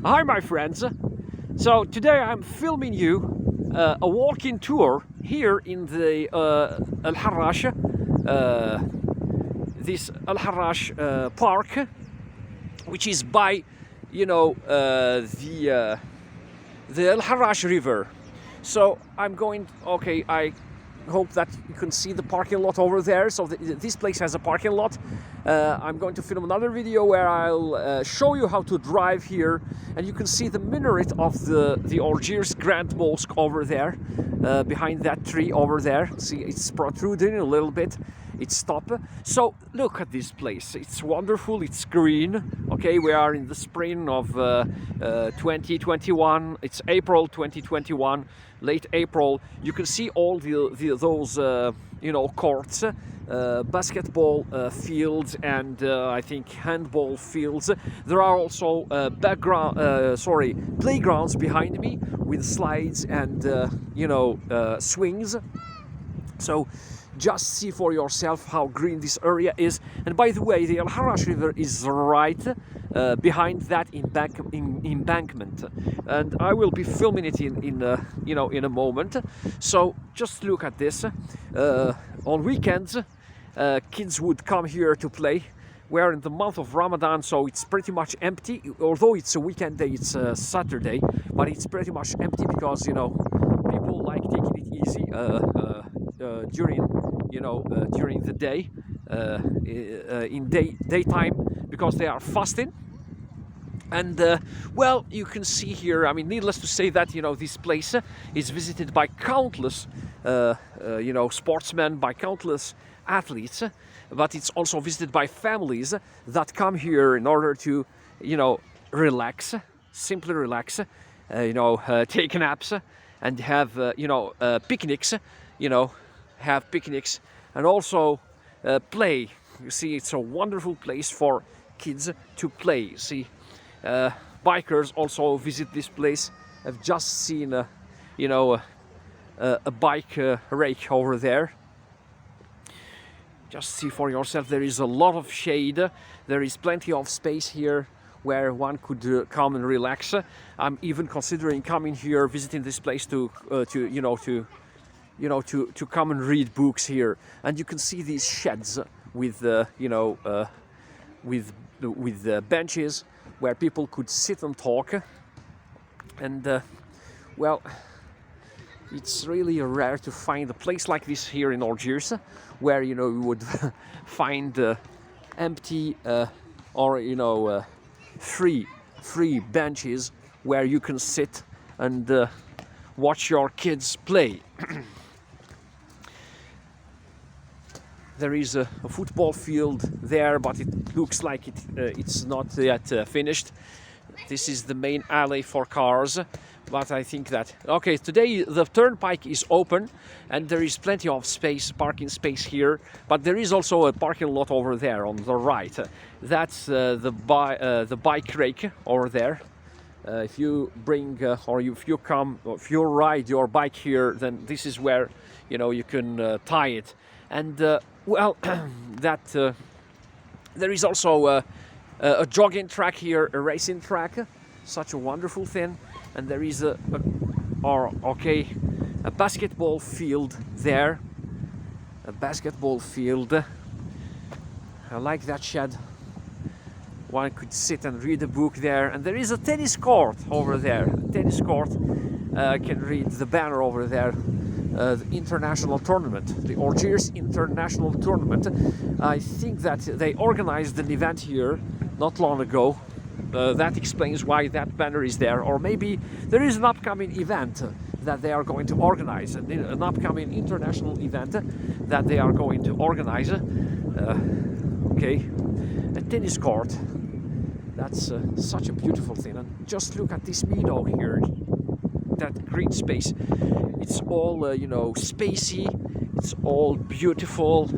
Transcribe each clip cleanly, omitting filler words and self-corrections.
Hi my friends! So today I'm filming you a walking tour here in the Al Harrach, this Al Harrach park, which is by, the Al Harrach River. So I'm going, okay, I hope that you can see the parking lot over there. So this place has a parking lot. I'm going to film another video where I'll show you how to drive here, and you can see the minaret of the Algiers Grand Mosque over there, behind that tree over there. See, it's protruding a little bit. It's top. So look at this place. It's wonderful. It's green. Okay, we are in the spring of 2021. It's April 2021, late April. You can see all those courts, basketball fields, and I think handball fields. There are also playgrounds behind me with slides and swings. So just see for yourself how green this area is. And by the way, the Al Harrach River is right behind that embankment, and I will be filming it in a moment. So just look at this. On weekends, kids would come here to play. We're in the month of Ramadan, so it's pretty much empty. Although it's a weekend day, it's a Saturday, but it's pretty much empty because people like taking it easy during the day, in daytime, because they are fasting. And well, you can see here, I mean, needless to say that this place is visited by countless sportsmen, by countless athletes, but it's also visited by families that come here in order to relax, simply relax, take naps and have picnics, have picnics, and also play. You see, it's a wonderful place for kids to play. See, bikers also visit this place. I've just seen a bike rake over there. Just see for yourself, there is a lot of shade. There is plenty of space here where one could come and relax. I'm even considering coming here, visiting this place to come and read books here. And you can see these sheds with benches where people could sit and talk. And well, it's really rare to find a place like this here in Algiers, where you would find empty or free benches where you can sit and watch your kids play. There is a football field there, but it looks like it's not yet finished. This is the main alley for cars, but I think that okay, today the turnpike is open and there is plenty of space, parking space here, but there is also a parking lot over there on the right. That's the bike rake over there. If you bring or if you ride your bike here, then this is where you can tie it. And well, that there is also a jogging track here, a racing track, such a wonderful thing. And there is a basketball field there, a basketball field. I like that shed. One could sit and read a book there, and there is a tennis court over there. A tennis court, can read the banner over there. The international tournament, the Algiers International Tournament. I think that they organized an event here not long ago. That explains why that banner is there. Or maybe there is an upcoming event that they are going to organize, an upcoming international event that they are going to organize. Okay, a tennis court. That's such a beautiful thing. And just look at this meadow here, that green space. It's all spacey. It's all beautiful.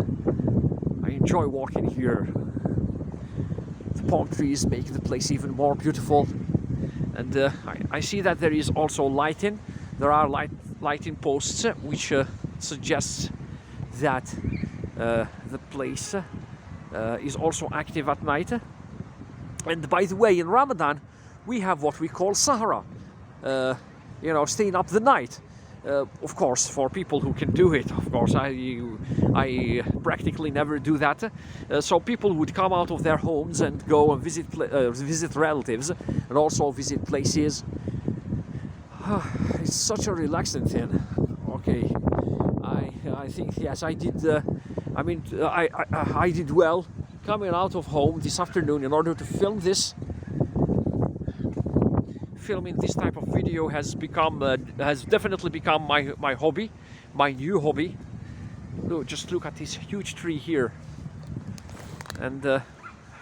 I enjoy walking here. The palm trees make the place even more beautiful. And I see that there is also lighting. There are lighting posts which suggests that the place is also active at night. And by the way, in Ramadan, we have what we call Sahara, you know, staying up the night. Of course, for people who can do it, of course, I practically never do that. So people would come out of their homes and go and visit relatives, and also visit places. It's such a relaxing thing. Okay, I think, yes, I did. I did well coming out of home this afternoon in order to film this. Filming this type of video has definitely become my hobby, my new hobby. Look, just look at this huge tree here, and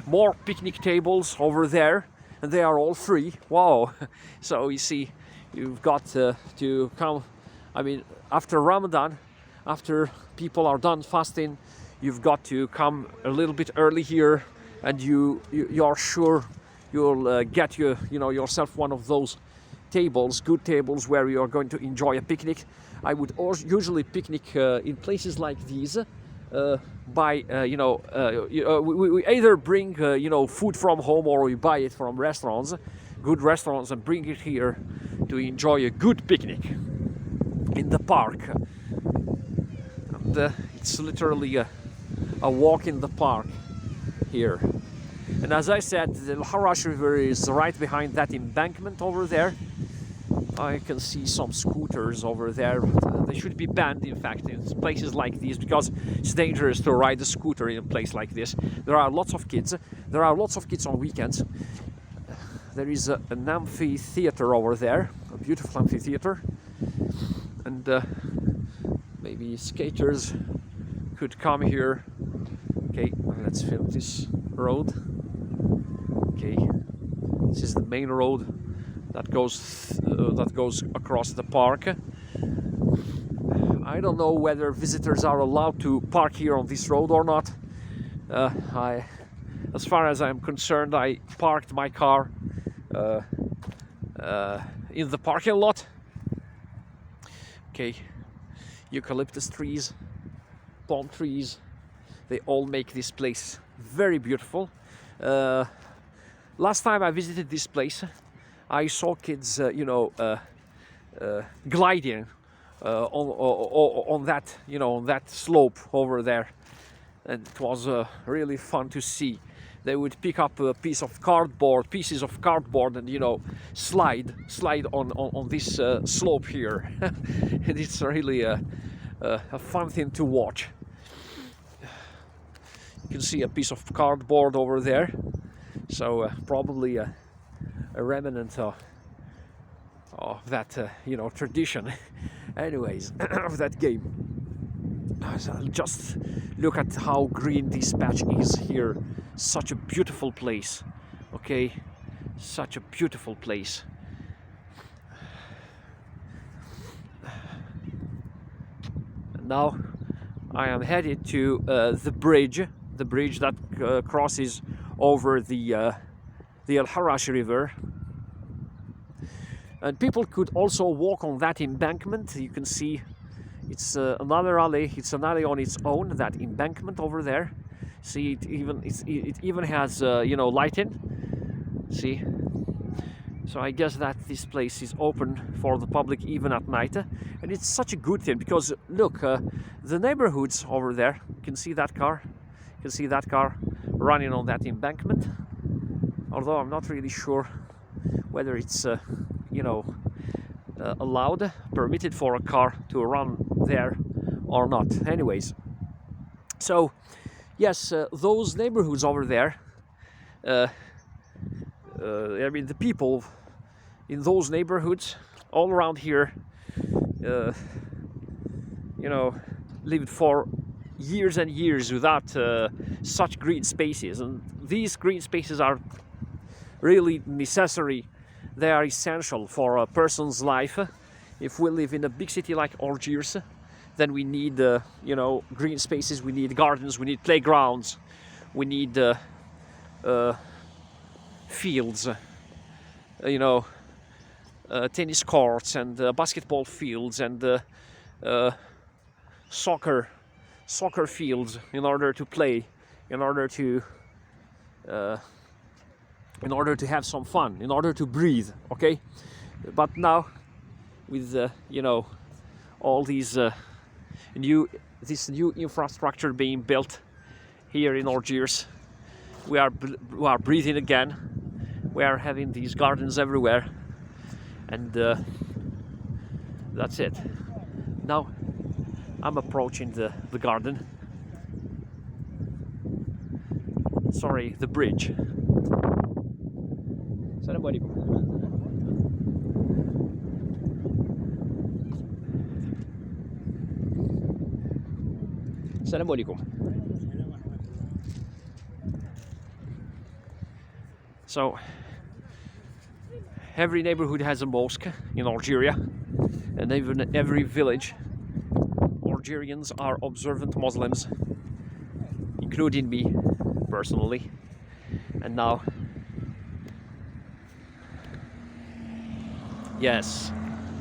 more picnic tables over there, and they are all free. Wow! So you see, you've got to come. I mean, after Ramadan, after people are done fasting, you've got to come a little bit early here, and you're sure you'll get yourself one of those tables, good tables, where you are going to enjoy a picnic. I would usually picnic in places like these we either bring food from home, or we buy it from restaurants, good restaurants, and bring it here to enjoy a good picnic in the park. And it's literally a walk in the park here. And as I said, the Harrach River is right behind that embankment over there. I can see some scooters over there. They should be banned, in fact, in places like these, because it's dangerous to ride a scooter in a place like this. There are lots of kids. There are lots of kids on weekends. There is an amphitheater over there, a beautiful amphitheater. And maybe skaters could come here. Okay, let's film this road. Okay, this is the main road that goes across the park. I don't know whether visitors are allowed to park here on this road or not. As far as I'm concerned, I parked my car in the parking lot. Okay, eucalyptus trees, palm trees, they all make this place very beautiful. Last time I visited this place, I saw kids, gliding on that slope over there, and it was really fun to see. They would pick up pieces of cardboard, and slide on this slope here. And it's really a fun thing to watch. You can see a piece of cardboard over there, so probably a remnant of that tradition. Anyways, of that game. So just look at how green this patch is here. Such a beautiful place. Okay, such a beautiful place. And now I am headed to the bridge that crosses over the Harrach River. And people could also walk on that embankment. You can see it's another alley. It's an alley on its own, that embankment over there. See, it even has lighting. See, so I guess that this place is open for the public even at night, and it's such a good thing, because look, the neighborhoods over there. You can see that car. You can see that car running on that embankment. Although I'm not really sure whether it's allowed, permitted for a car to run there or not. Anyways, so yes, those neighborhoods over there, I mean, the people in those neighborhoods all around here, lived for years and years without such green spaces. And these green spaces are really necessary. They are essential for a person's life. If we live in a big city like Algiers, then we need, green spaces. We need gardens. We need playgrounds. We need fields. Tennis courts and basketball fields and soccer fields in order to play, in order to in order to have some fun, in order to breathe, okay? But now, with you know, all these this new infrastructure being built here in Algiers, we are breathing again. We are having these gardens everywhere, and that's it. Now I'm approaching the garden. Sorry, the bridge. Assalamu alaikum. Assalamu alaikum. So every neighborhood has a mosque in Algeria, and even every village, Algerians are observant Muslims, including me personally. And now, yes,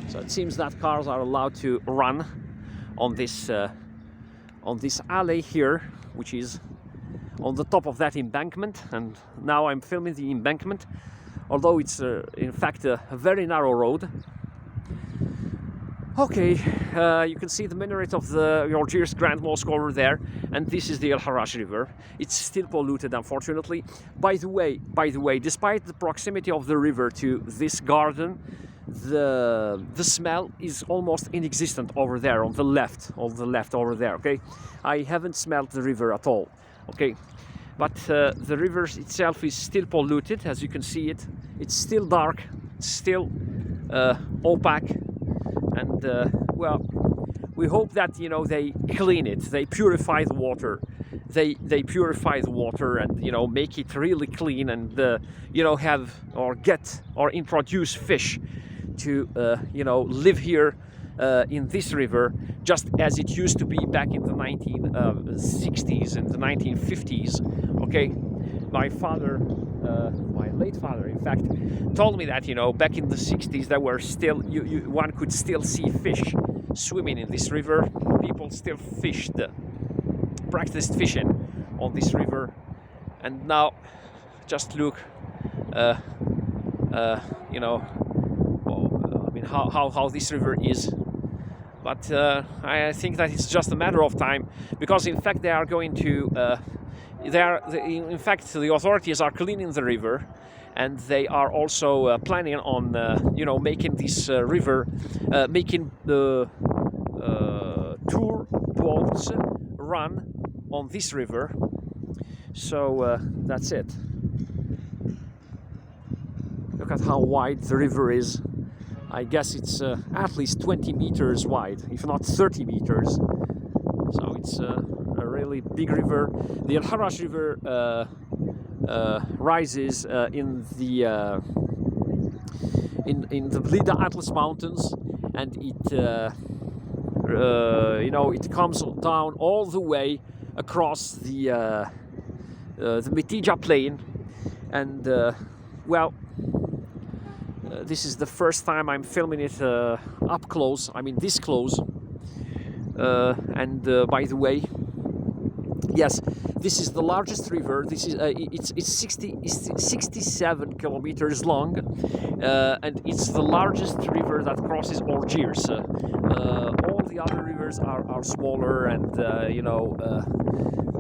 so it seems that cars are allowed to run on this alley here, which is on the top of that embankment. And now I'm filming the embankment, although it's in fact a very narrow road. Okay, you can see the minaret of the Algiers Grand Mosque over there, and this is the Harrach River. It's still polluted, unfortunately. By the way, despite the proximity of the river to this garden, the smell is almost inexistent over there on the left over there. Okay, I haven't smelled the river at all. Okay, but the river itself is still polluted, as you can see it. It's still dark, still opaque. And well, we hope that, you know, they clean it, they purify the water, they purify the water, and, you know, make it really clean, and you know, have or get or introduce fish to you know, live here in this river, just as it used to be back in the 1960s and the 1950s. Okay, my father, my late father, in fact, told me that, you know, back in the 60s there were still, one could still see fish swimming in this river. People still practiced fishing on this river. And now, just look, you know, I mean, how this river is. But I think that it's just a matter of time, because in fact they are going to in fact, the authorities are cleaning the river, and they are also planning on, you know, making this river, making the tour boats run on this river. So that's it. Look at how wide the river is. I guess it's at least 20 meters wide, if not 30 meters. So it's a really big river. The Harrach River rises in the Blida Atlas Mountains, and it you know, it comes down all the way across the Metija Plain, and well, this is the first time I'm filming it up close. I mean, this close. And by the way, yes, this is the largest river. This is it's 67 kilometers long, and it's the largest river that crosses Algiers. All the other rivers are smaller and you know,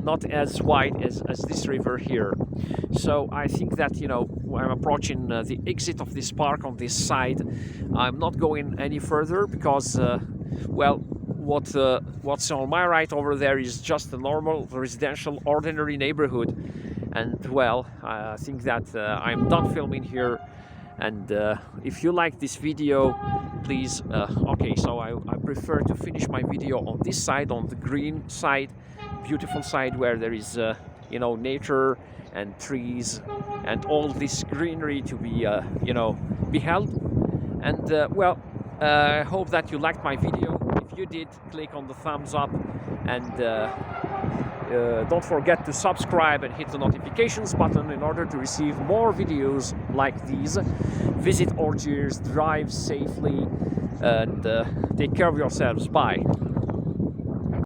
not as wide as this river here. So I think that, you know, I'm approaching the exit of this park on this side. I'm not going any further because well, what's on my right over there is just a normal residential ordinary neighborhood, and well, I think that I'm done filming here. And if you like this video, please okay, so I prefer to finish my video on this side, on the green side, beautiful side, where there is you know, nature and trees and all this greenery to be you know, beheld. And well, I hope that you liked my video. If you did, click on the thumbs up, and don't forget to subscribe and hit the notifications button in order to receive more videos like these. Visit Algiers, drive safely, and take care of yourselves. Bye.